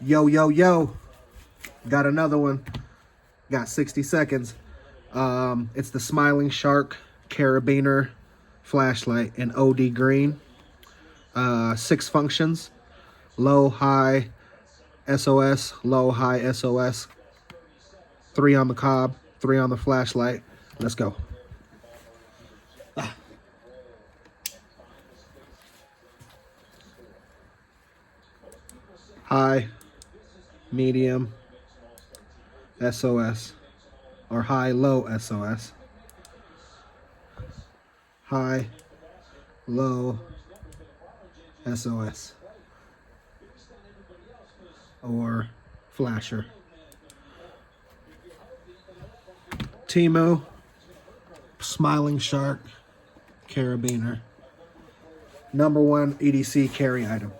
Yo, yo, yo. Got another one. Got 60 seconds. It's the Smiling Shark Carabiner flashlight in OD green. 6 functions. Low, high, SOS. Low, high, SOS. 3 on the cob. 3 on the flashlight. Let's go. High, medium, SOS, or high, low SOS. High, low, SOS, or flasher. Timo, Smiling Shark, Carabiner. #1 EDC carry item.